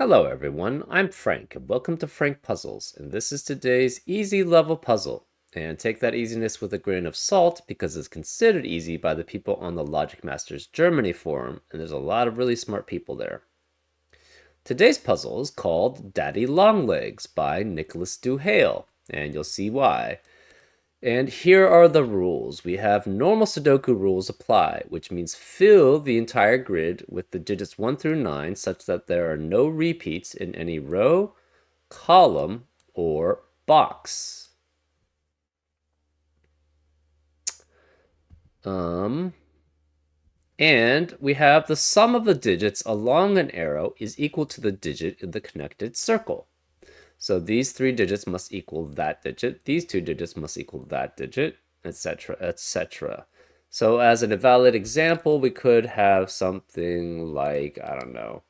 Hello everyone, I'm Frank, and welcome to Frank Puzzles, and this is today's easy level puzzle. And take that easiness with a grain of salt, because it's considered easy by the people on the Logic Masters Germany forum, and there's a lot of really smart people there. Today's puzzle is called Daddy Longlegs by Nicholas Duhale, and you'll see why. And here are the rules. We have normal Sudoku rules apply, which means fill the entire grid with the digits 1 through 9 such that there are no repeats in any row, column, or box. And we have the sum of the digits along an arrow is equal to the digit in the connected circle. So these three digits must equal that digit, these two digits must equal that digit, etc., etc. So as an valid example, we could have something like, I don't know,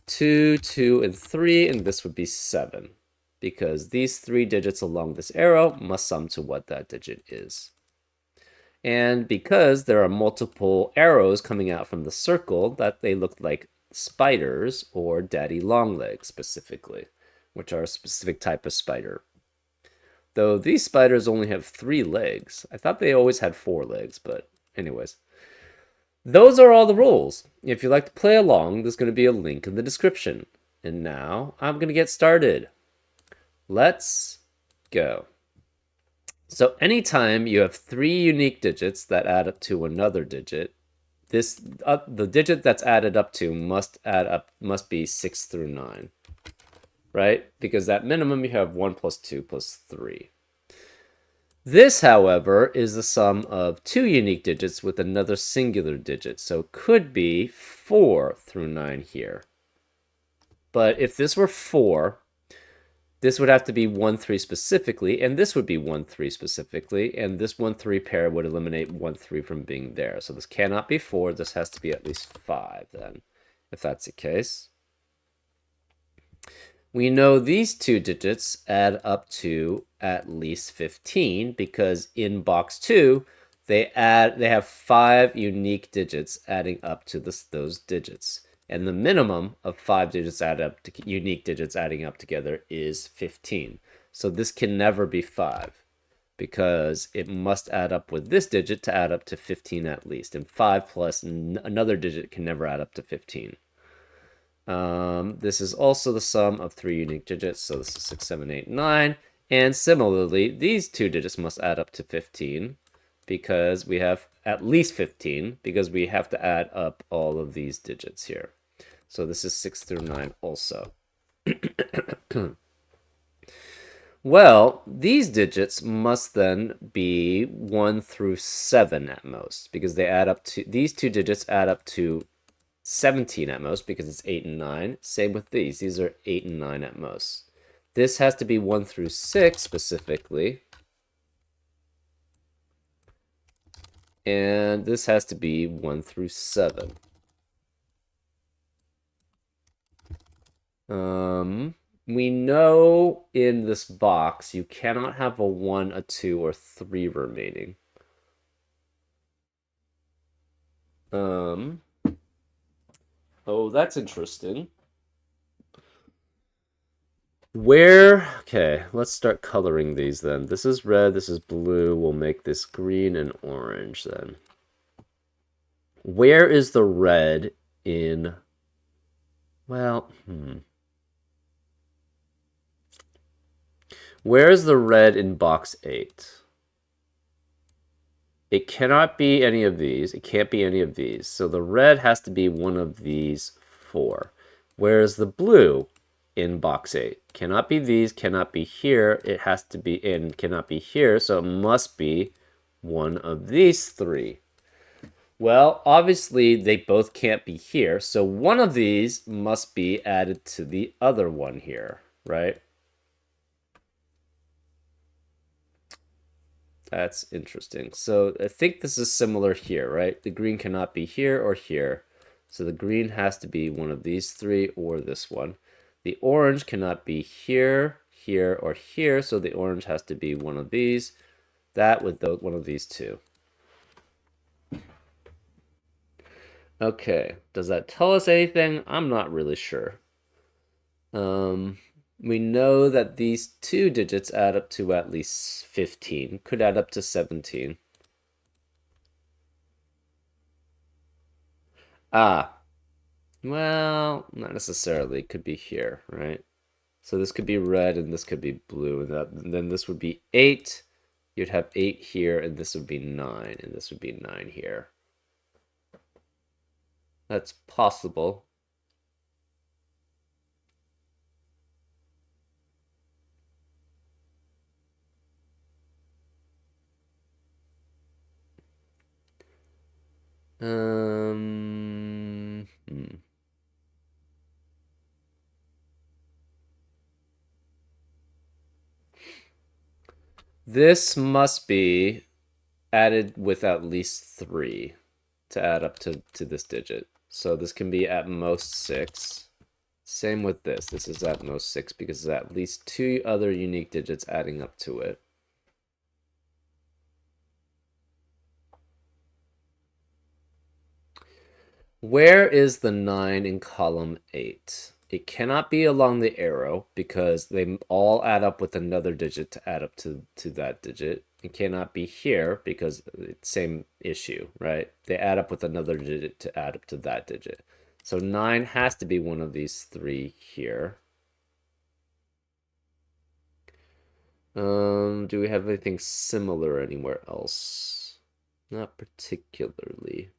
2, 2, and 3, and this would be 7, because these three digits along this arrow must sum to what that digit is. And because there are multiple arrows coming out from the circle, that they look like spiders or daddy longlegs specifically, which are a specific type of spider. Though these spiders only have 3 legs. I thought they always had 4 legs, but anyways. Those are all the rules. If you'd like to play along, there's going to be a link in the description. And now I'm going to get started. Let's go. So anytime you have 3 unique digits that add up to another digit, the digit that's added up to must be 6 through 9. Right? Because at minimum you have 1 plus 2 plus 3. This, however, is the sum of 2 unique digits with another singular digit, so it could be 4 through 9 here. But if this were 4, this would have to be 1, 3 specifically, and this would be 1, 3 specifically, and this 1, 3 pair would eliminate 1, 3 from being there. So this cannot be 4, this has to be at least 5 then, if that's the case. We know these two digits add up to at least 15 because in box 2, they have 5 unique digits adding up to those digits. And the minimum of 5 digits unique digits adding up together is 15. So this can never be 5 because it must add up with this digit to add up to 15 at least. And 5 plus another digit can never add up to 15. This is also the sum of 3 unique digits, so this is 6, 7, 8, 9. And similarly, these two digits must add up to 15 because we have at least 15 because we have to add up all of these digits here. So this is 6 through 9 also. Well, these digits must then be 1 through 7 at most because they add up to, these two digits add up to 17 at most because it's 8 and 9. Same with these. These are 8 and 9 at most. This has to be 1 through 6 specifically. And this has to be 1 through 7. We know in this box you cannot have a 1, a 2, or 3 remaining. Oh, that's interesting. Okay, let's start coloring these then. This is red, this is blue. We'll make this green and orange then. Where is the red in, well, Where is the red in box 8? It cannot be any of these. It can't be any of these. So the red has to be one of these 4. Whereas the blue in box 8 cannot be these, cannot be here. It has to be in, cannot be here. So it must be one of these 3. Well, obviously they both can't be here. So one of these must be added to the other one here, right? That's interesting. So I think this is similar here, right? The green cannot be here or here. So the green has to be one of these 3 or this one. The orange cannot be here, here, or here. So the orange has to be one of these. That with one of these 2. Okay, does that tell us anything? I'm not really sure. We know that these two digits add up to at least 15, could add up to 17. Ah, well, not necessarily. It could be here, right? So this could be red and this could be blue, and then this would be 8. You'd have 8 here, and this would be 9, and this would be 9 here. That's possible. Hmm. This must be added with at least 3 to add up to this digit. So this can be at most 6. Same with this. This is at most 6 because there's at least 2 other unique digits adding up to it. Where is the 9 in column 8? It cannot be along the arrow because they all add up with another digit to add up to that digit. It cannot be here because it's same issue, right? They add up with another digit to add up to that digit. So 9 has to be one of these 3 here. Do we have anything similar anywhere else? Not particularly.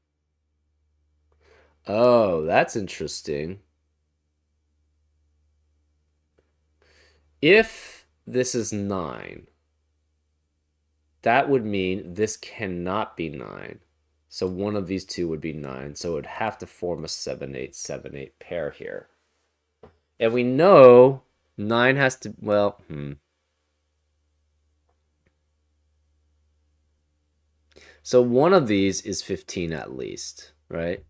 Oh, that's interesting. If this is 9, that would mean this cannot be 9. So one of these two would be 9. So it would have to form a 7-8-7-8 pair here. And we know 9 has to, well, So one of these is 15 at least, right?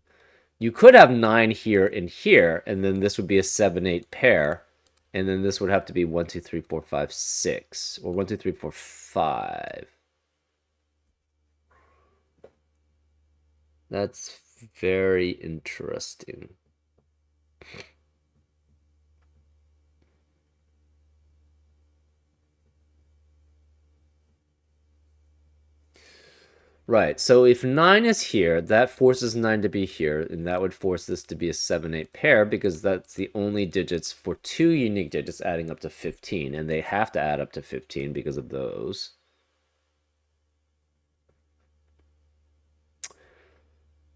You could have 9 here and here, and then this would be a 7-8 pair. And then this would have to be 1, 2, 3, 4, 5, 6. Or 1, 2, 3, 4, 5. That's very interesting. Right, so if 9 is here, that forces 9 to be here, and that would force this to be a 7-8 pair because that's the only digits for 2 unique digits adding up to 15, and they have to add up to 15 because of those.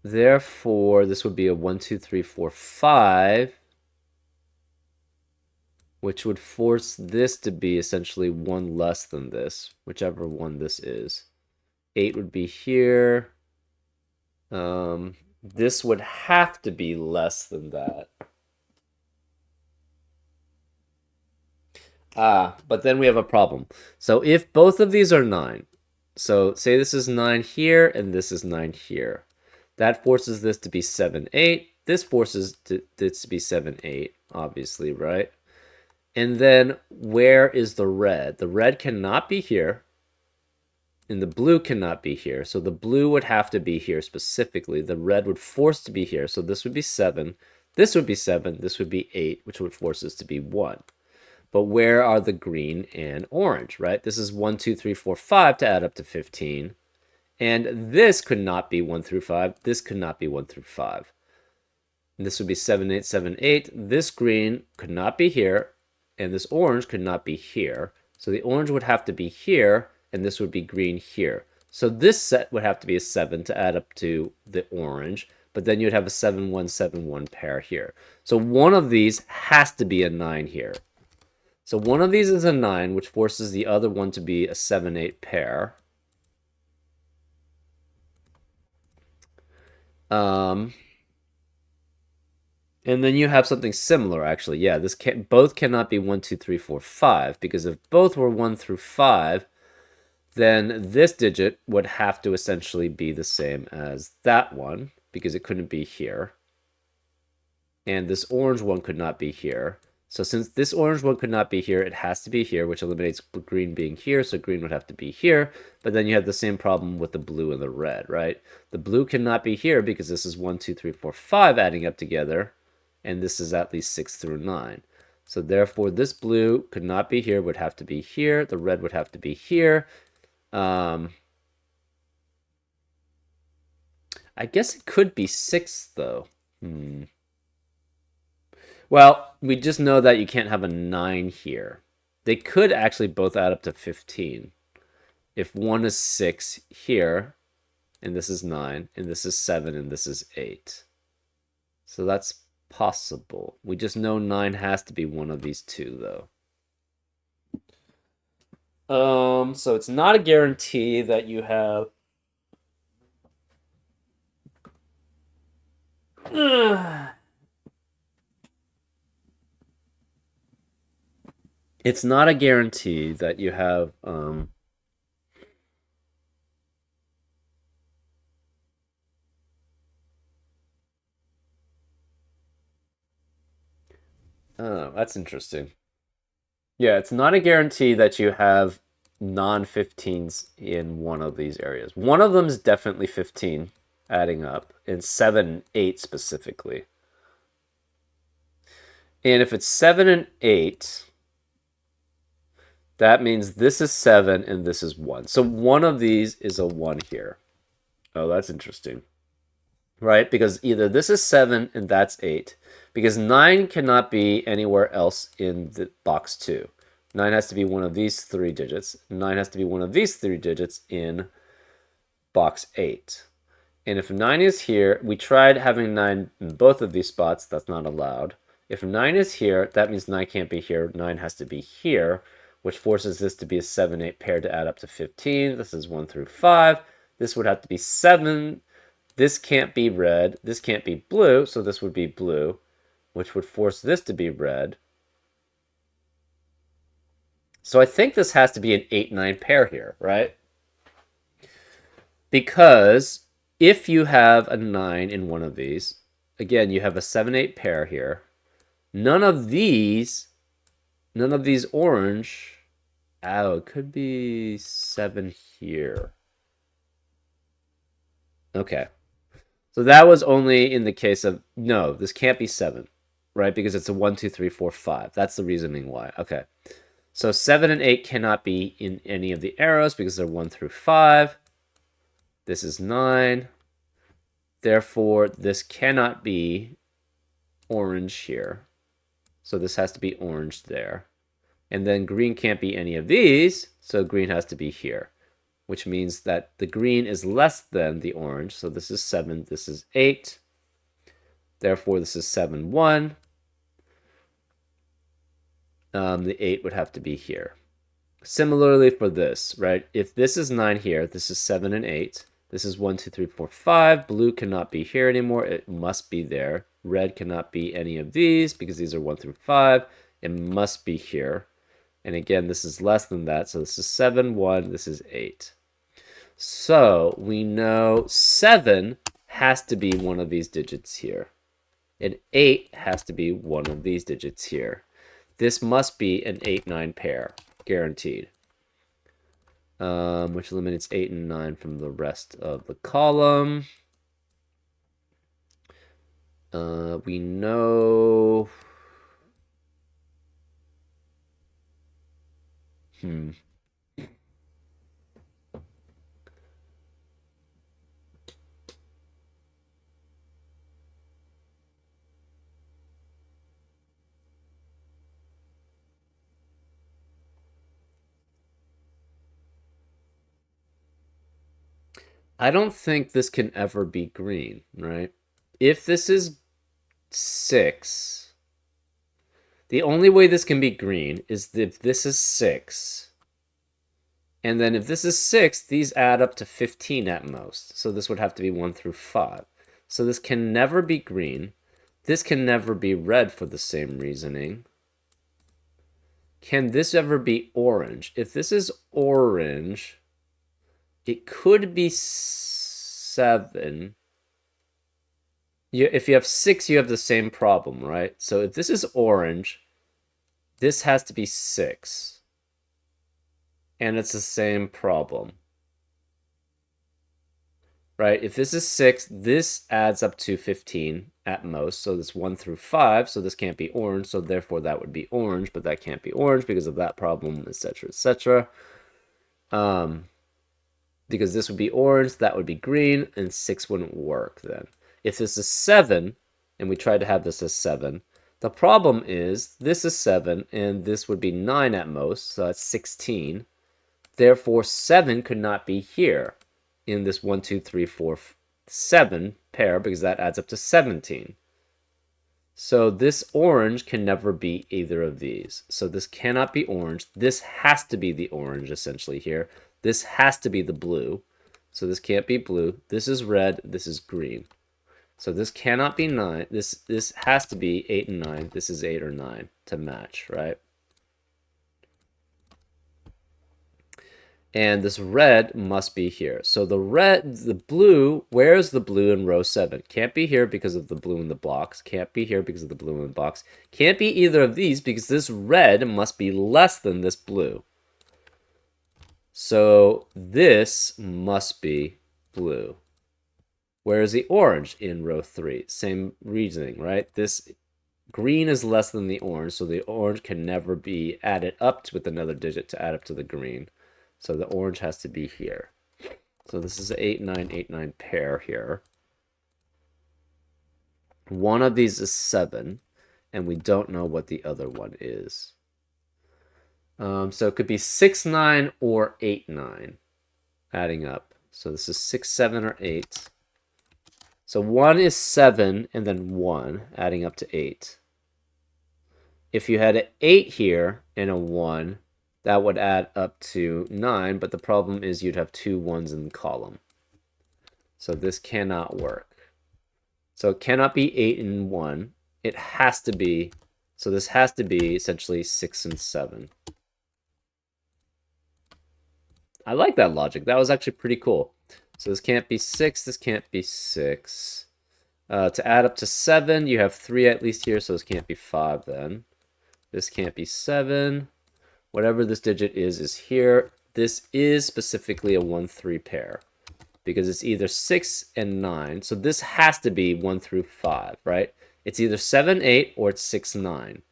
Therefore, this would be a 1, 2, 3, 4, 5, which would force this to be essentially 1 less than this, whichever one this is. 8 would be here. This would have to be less than that. But then we have a problem. So if both of these are 9, so say this is 9 here and this is 9 here, that forces this to be 7-8. This forces this to be 7-8, obviously, right? And then where is the red? The red cannot be here, and the blue cannot be here. So the blue would have to be here specifically. The red would force to be here. So this would be 7. This would be 7. This would be 8, which would force this to be 1. But where are the green and orange, right? This is 1, 2, 3, 4, 5 to add up to 15. And this could not be 1 through 5. This could not be 1 through 5. And this would be 7-8-7-8. This green could not be here, and this orange could not be here. So the orange would have to be here, and this would be green here. So this set would have to be a 7 to add up to the orange, but then you'd have a 7-1-7-1 pair here. So one of these has to be a 9 here. So one of these is a 9, which forces the other one to be a 7-8 pair. And then you have something similar, actually. Yeah, both cannot be 1, 2, 3, 4, 5, because if both were 1 through 5, then this digit would have to essentially be the same as that one, because it couldn't be here. And this orange one could not be here. So since this orange one could not be here, it has to be here, which eliminates green being here, so green would have to be here. But then you have the same problem with the blue and the red, right? The blue cannot be here because this is 1, 2, 3, 4, 5 adding up together, and this is at least 6 through 9. So therefore, this blue could not be here, would have to be here. The red would have to be here. I guess it could be 6, though. Well, we just know that you can't have a 9 here. They could actually both add up to 15. If one is 6 here, and this is 9, and this is 7, and this is 8. So that's possible. We just know 9 has to be one of these two, though. So it's not a guarantee that you have. It's not a guarantee that you have. Oh, that's interesting. Yeah, it's not a guarantee that you have non-15s in one of these areas. One of them is definitely 15 adding up, and 7 and 8 specifically. And if it's 7 and 8, that means this is 7 and this is 1. So one of these is a 1 here. Oh, that's interesting. Right? Because either this is 7 and that's 8. Because 9 cannot be anywhere else in the box 2. 9 has to be one of these 3 digits. 9 has to be one of these 3 digits in box 8. And if 9 is here, we tried having 9 in both of these spots. That's not allowed. If 9 is here, that means 9 can't be here. 9 has to be here, which forces this to be a 7-8 pair to add up to 15. This is 1 through 5. This would have to be 7. This can't be red. This can't be blue, so this would be blue, which would force this to be red. So I think this has to be an 8-9 pair here, right? Because if you have a 9 in one of these, again, you have a 7-8 pair here. None of these orange. Oh, it could be 7 here. Okay. So that was only in the case of, no, this can't be 7, right? Because it's a 1, 2, 3, 4, 5. That's the reasoning why. Okay. So 7 and 8 cannot be in any of the arrows because they're 1 through 5. This is 9. Therefore, this cannot be orange here. So this has to be orange there. And then green can't be any of these, so green has to be here, which means that the green is less than the orange. So this is 7, this is 8. Therefore, this is 7, 1. The 8 would have to be here. Similarly for this, right? If this is 9 here, this is 7 and 8. This is 1, 2, 3, 4, 5. Blue cannot be here anymore. It must be there. Red cannot be any of these because these are 1 through 5. It must be here. And again, this is less than that. So this is 7, 1. This is 8. So we know 7 has to be one of these digits here. And 8 has to be one of these digits here. This must be an 8-9 pair, guaranteed. Which eliminates 8 and 9 from the rest of the column. We know... I don't think this can ever be green, right? If this is 6, the only way this can be green is if this is 6. And then if this is 6, these add up to 15 at most. So this would have to be 1 through 5. So this can never be green. This can never be red for the same reasoning. Can this ever be orange? If this is orange, it could be 7. If you have 6, you have the same problem, right? So if this is orange, this has to be 6. And it's the same problem. Right? If this is 6, this adds up to 15. at most. So this 1 through 5, so this can't be orange, so therefore that would be orange, but that can't be orange because of that problem, etc., etc. Because this would be orange, that would be green, and 6 wouldn't work then. If this is 7, and we tried to have this as 7, the problem is this is 7, and this would be 9 at most, so that's 16. Therefore, 7 could not be here in this 1, 2, 3, 4, 7 pair because that adds up to 17. So this orange can never be either of these. So this cannot be orange. This has to be the orange essentially here. This has to be the blue. So this can't be blue. This is red. This is green. So this cannot be 9. This has to be 8 and 9. This is 8 or 9 to match, right? And this red must be here. So the blue, where's the blue in row 7? Can't be here because of the blue in the box. Can't be here because of the blue in the box. Can't be either of these because this red must be less than this blue. So this must be blue. Where is the orange in row 3? Same reasoning, right? This green is less than the orange, so the orange can never be added up with another digit to add up to the green. So the orange has to be here. So this is an 8, 9, 8, 9 pair here. One of these is 7, and we don't know what the other one is. So it could be 6, 9, or 8, 9, adding up. So this is 6, 7, or 8. So 1 is 7, and then 1, adding up to 8. If you had an 8 here and a 1, that would add up to 9, but the problem is you'd have 2 1s in the column. So this cannot work. So it cannot be 8 and 1. It has to be, so this has to be essentially 6 and 7. I like that logic. That was actually pretty cool. So this can't be 6, this can't be 6. To add up to 7, you have 3 at least here, so this can't be 5 then. This can't be 7. Whatever this digit is here. This is specifically a 1, 3 pair because it's either 6 and 9. So this has to be 1 through 5, right? It's either 7, 8, or it's 6, 9,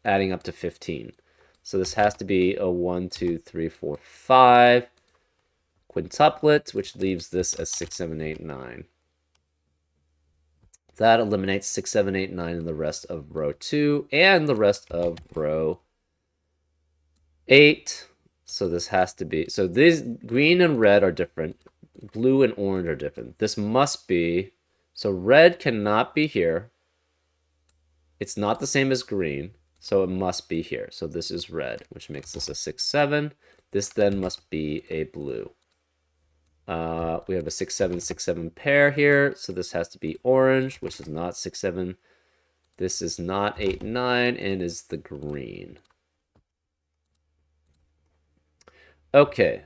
adding up to 15. So this has to be a 1, 2, 3, 4, 5 quintuplet, which leaves this as 6, 7, 8, 9. That eliminates 6, 7, 8, 9 in the rest of row 2 and the rest of row 8. So this has to be, so these green and red are different. Blue and orange are different. This must be, so red cannot be here. It's not the same as green, so it must be here. So this is red, which makes this a 6, 7. This then must be a blue. We have a 6, 7, 6, 7 pair here. So this has to be orange, which is not 6, 7. This is not 8, 9, and is the green. Okay.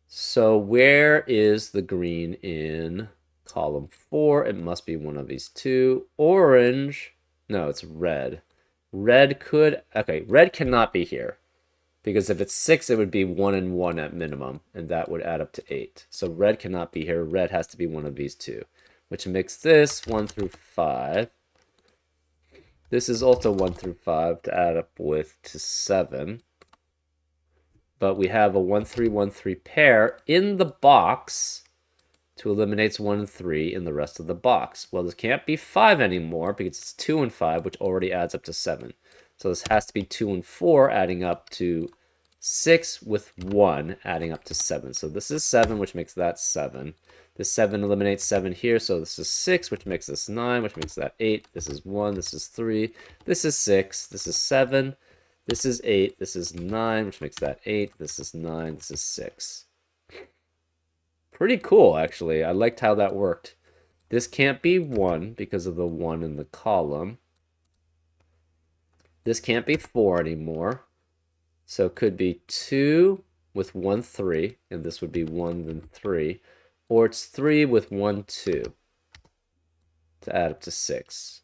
So where is the green in column 4? It must be one of these two. Orange. No, it's red. Red could... Okay, red cannot be here. Because if it's 6, it would be 1 and 1 at minimum. And that would add up to 8. So red cannot be here. Red has to be one of these two. Which makes this 1 through 5. This is also 1 through 5 to add up with to 7. But we have a 1, 3, 1, 3 pair in the box to eliminate 1 and 3 in the rest of the box. Well, this can't be 5 anymore because it's 2 and 5, which already adds up to 7. So this has to be 2 and 4, adding up to 6 with 1, adding up to 7. So this is 7, which makes that 7. This 7 eliminates 7 here, so this is 6, which makes this 9, which makes that 8. This is 1, this is 3, this is 6, this is 7. This is 8, this is 9, which makes that 8, this is 9, this is 6. Pretty cool, actually. I liked how that worked. This can't be 1 because of the 1 in the column. This can't be 4 anymore. So it could be 2 with 1, 3, and this would be 1, then 3. Or it's 3 with 1, 2 to add up to 6.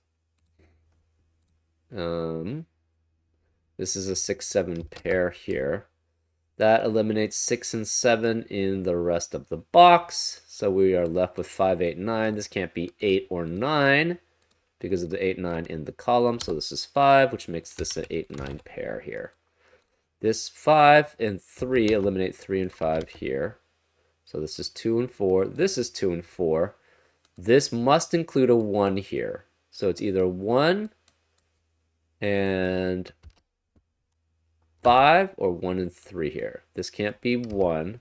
This is a 6, 7 pair here. That eliminates 6 and 7 in the rest of the box. So we are left with 5, 8, 9. This can't be 8 or 9. because of the 8, 9 in the column. So this is 5, which makes this an 8, 9 pair here. This 5 and 3 eliminate 3 and 5 here. So this is 2 and 4. This is 2 and 4. This must include a 1 here. So it's either 1 and 5 or 1 and 3 here. This can't be 1.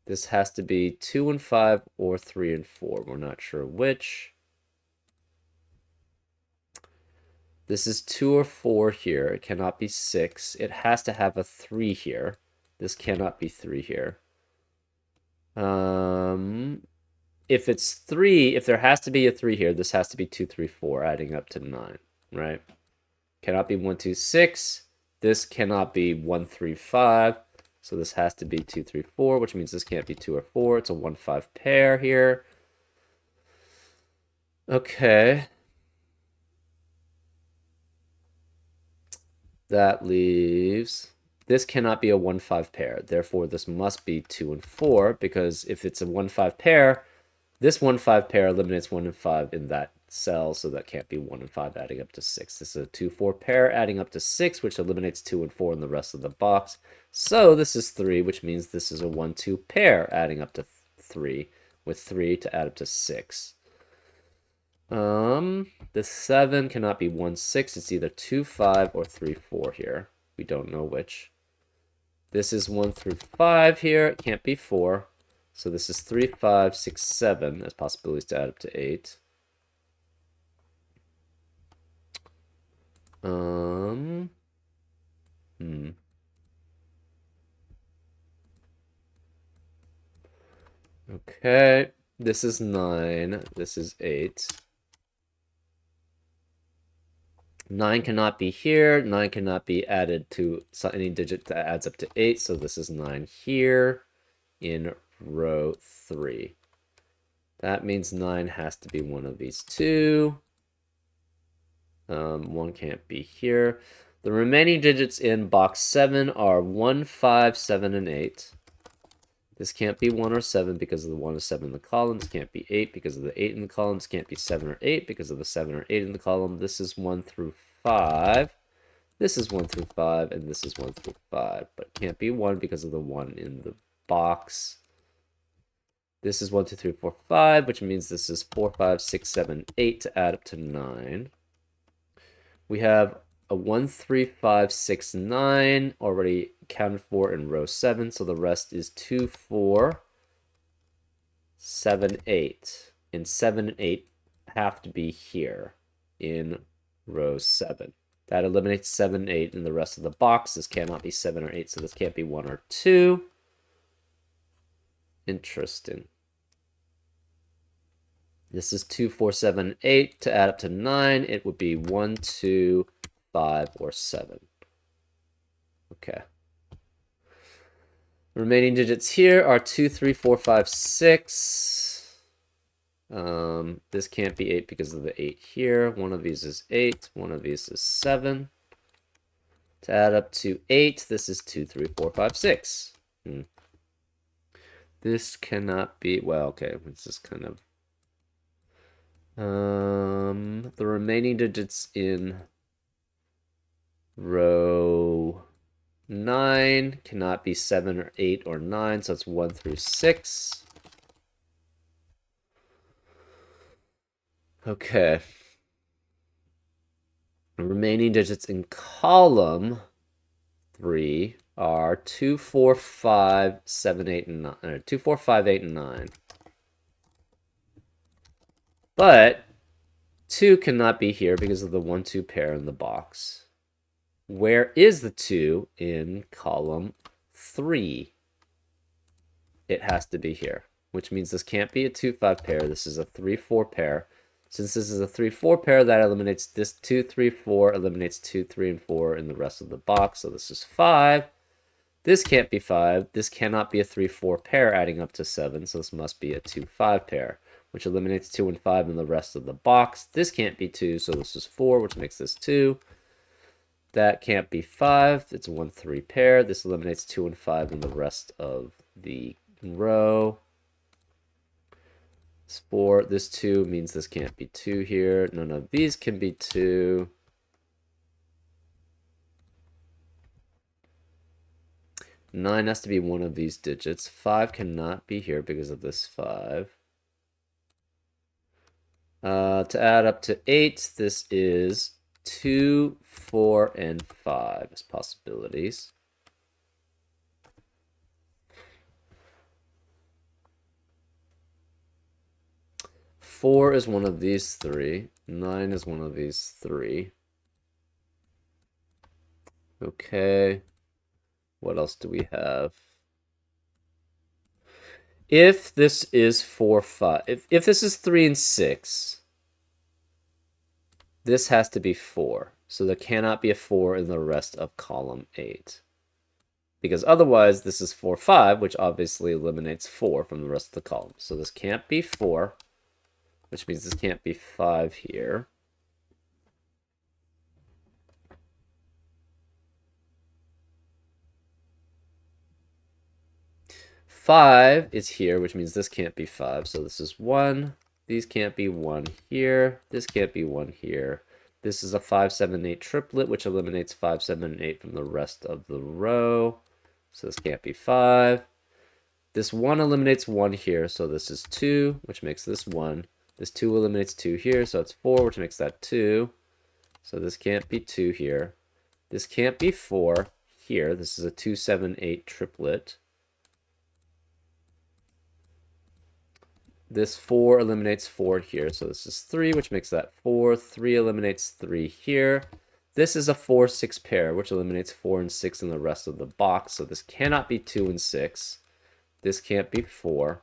This has to be 2 and 5 or 3 and 4. We're not sure which. This is 2 or 4 here. It cannot be 6. It has to have a 3 here. This cannot be 3 here. If it's 3, if there has to be a 3 here, this has to be 2, 3, 4, adding up to 9, right? Cannot be 1, 2, 6. This cannot be 1, 3, 5. So this has to be 2, 3, 4, which means this can't be 2 or 4. It's a 1, 5 pair here. Okay. That leaves... This cannot be a 1, 5 pair. Therefore, this must be 2 and 4, because if it's a 1, 5 pair, this 1, 5 pair eliminates 1 and 5 in that cell, so that can't be 1 and 5 adding up to 6. This is a 2, 4 pair adding up to 6, which eliminates 2 and 4 in the rest of the box. So this is 3, which means this is a 1, 2 pair adding up to 3, with 3 to add up to 6. The 7 cannot be 1, 6. It's either 2, 5 or 3, 4 here. We don't know which. This is 1 through 5 here. It can't be 4. So this is 3, 5, 6, 7 as possibilities to add up to 8. Okay, this is 9. This is 8. 9 cannot be here. 9 cannot be added to any digit that adds up to 8. So this is 9 here in row 3. That means 9 has to be one of these two. 1 can't be here. The remaining digits in box 7 are 1, 5, 7, and 8. This can't be 1 or 7 because of the 1 or 7 in the column. This can't be 8 because of the 8 in the column. This can't be 7 or 8 because of the 7 or 8 in the column. This is 1 through 5. This is 1 through 5, and this is 1 through 5. But it can't be 1 because of the 1 in the box. This is 1, 2, 3, 4, 5, which means this is 4, 5, 6, 7, 8 to add up to 9. We have a 1, 3, 5, 6, 9 already accounted for in row 7, so the rest is 2, 4, 7, 8. And 7 and 8 have to be here in row 7. That eliminates 7 and 8 in the rest of the box. This cannot be 7 or 8, so this can't be 1 or 2. Interesting. This is 2, 4, 7, 8. To add up to 9, it would be 1, 2, 5, or 7. Okay. Remaining digits here are 2, 3, 4, 5, 6. This can't be 8 because of the 8 here. One of these is 8. One of these is 7. To add up to 8, this is 2, 3, 4, 5, 6. This cannot be... Well, okay. This is kind of... the remaining digits in row 9 cannot be 7 or 8 or 9, so it's 1 through 6. Okay. The remaining digits in column 3 are 2, 4, 5, 7, 8, and 9. Or 2, 4, 5, 8, and 9. But 2 cannot be here because of the 1, 2 pair in the box. Where is the 2 in column 3? It has to be here, which means this can't be a 2, 5 pair. This is a 3, 4 pair. Since this is a 3, 4 pair, that eliminates this 2, 3, 4, eliminates 2, 3, and 4 in the rest of the box. So this is 5. This can't be 5. This cannot be a 3, 4 pair adding up to 7. So this must be a 2, 5 pair, which eliminates 2 and 5 in the rest of the box. This can't be 2, so this is 4, which makes this 2. That can't be 5. It's a 1, 3 pair. This eliminates 2 and 5 in the rest of the row. It's 4. This 2 means this can't be 2 here. None of these can be 2. Nine has to be one of these digits. 5 cannot be here because of this 5. To add up to 8, this is 2, 4, and 5 as possibilities. Four is one of these 3. 9 is one of these 3. Okay. What else do we have? If this is 4, 5, if this is 3 and 6, this has to be 4. So there cannot be a 4 in the rest of column 8. Because otherwise, this is 4, 5, which obviously eliminates 4 from the rest of the column. So this can't be 4, which means this can't be 5 here. Five is here, which means this can't be 5. So this is 1. These can't be 1 here. This can't be 1 here. This is a 5, 7, 8 triplet, which eliminates 5, 7, and 8 from the rest of the row. So this can't be 5. This 1 eliminates 1 here, so this is 2, which makes this 1. This 2 eliminates 2 here, so it's 4, which makes that 2. So this can't be 2 here. This can't be 4 here. This is a 2, 7, 8 triplet. This 4 eliminates 4 here, so this is 3, which makes that 4. 3 eliminates 3 here. This is a 4, 6 pair, which eliminates 4 and 6 in the rest of the box, so this cannot be 2 and 6. This can't be 4.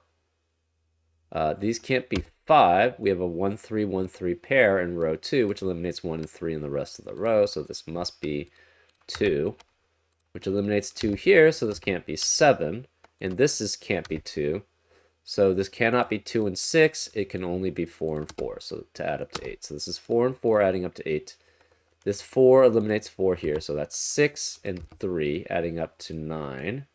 These can't be 5. We have a 1, 3, 1, 3 pair in row 2, which eliminates 1 and 3 in the rest of the row, so this must be 2, which eliminates 2 here, so this can't be 7. And this can't be 2. So this cannot be 2 and 6. It can only be 4 and 4. So to add up to 8. So this is 4 and 4 adding up to 8. This 4 eliminates 4 here. So that's 6 and 3 adding up to 9.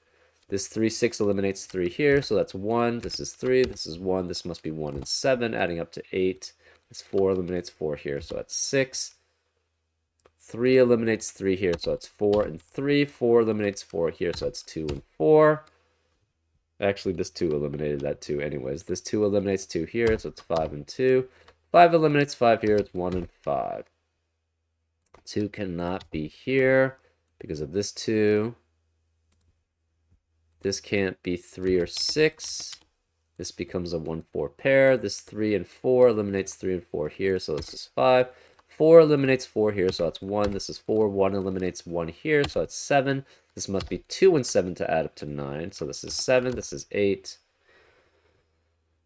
This 3, 6 eliminates 3 here. So that's 1. This is 3. This is 1. This must be 1 and 7 adding up to 8. This 4 eliminates 4 here. So that's 6. 3 eliminates 3 here. So it's 4 and 3. 4 eliminates 4 here. So that's 2 and 4. Actually, this 2 eliminated that 2 anyways. This 2 eliminates 2 here, so it's 5 and 2. 5 eliminates 5 here, it's 1 and 5. 2 cannot be here because of this 2. This can't be 3 or 6. This becomes a 1, 4 pair. This 3 and 4 eliminates 3 and 4 here, so this is 5. 4 eliminates 4 here, so that's 1. This is 4. 1 eliminates 1 here, so that's 7. This must be 2 and 7 to add up to 9. So this is 7. This is 8.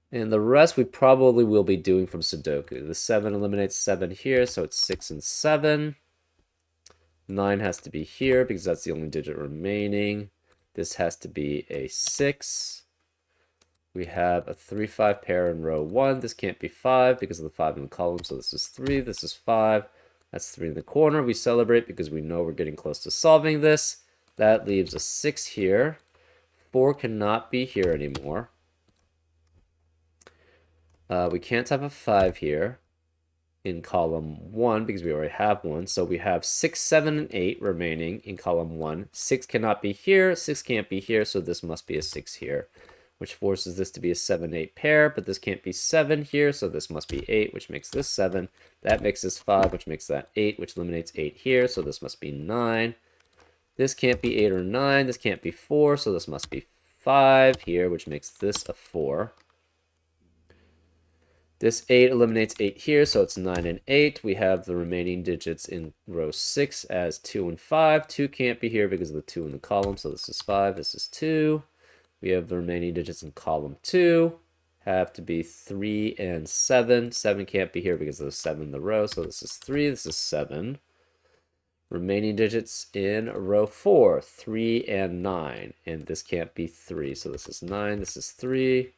And the rest we probably will be doing from Sudoku. The 7 eliminates 7 here, so it's 6 and 7. 9 has to be here because that's the only digit remaining. This has to be a 6. We have a 3, 5 pair in row 1. This can't be 5 because of the 5 in the column, so this is 3. This is 5. That's 3 in the corner. We celebrate because we know we're getting close to solving this. That leaves a 6 here. 4 cannot be here anymore. We can't have a 5 here in column 1 because we already have one. So we have 6, 7, and 8 remaining in column 1. 6 cannot be here. 6 can't be here, so this must be a 6 here, which forces this to be a 7, 8 pair. But this can't be 7 here, so this must be 8, which makes this 7. That makes this 5, which makes that 8, which eliminates 8 here, so this must be 9. This can't be 8 or 9. This can't be 4, so this must be 5 here, which makes this a 4. This 8 eliminates 8 here, so it's 9 and 8. We have the remaining digits in row 6 as 2 and 5. 2 can't be here because of the 2 in the column, so this is 5. This is 2. We have the remaining digits in column 2. Have to be 3 and 7. 7 can't be here because of the 7 in the row, so this is 3. This is 7. Remaining digits in row 4, 3 and 9. And this can't be 3, so this is 9. This is 3.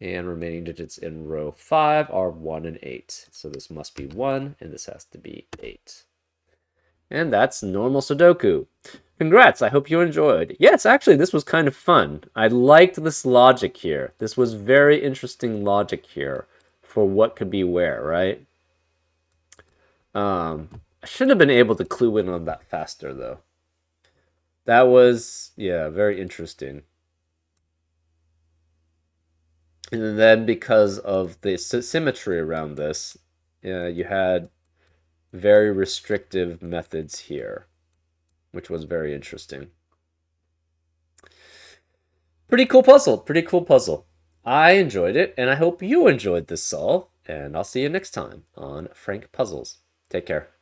And remaining digits in row 5 are 1 and 8. So this must be 1, and this has to be 8. And that's normal Sudoku. Congrats, I hope you enjoyed. Yes, actually, this was kind of fun. I liked this logic here. This was very interesting logic here for what could be where, right? I should have been able to clue in on that faster, though. That was, yeah, very interesting. And then because of the symmetry around this, you had very restrictive methods here, which was very interesting. Pretty cool puzzle. Pretty cool puzzle. I enjoyed it, and I hope you enjoyed this solve. And I'll see you next time on Frank Puzzles. Take care.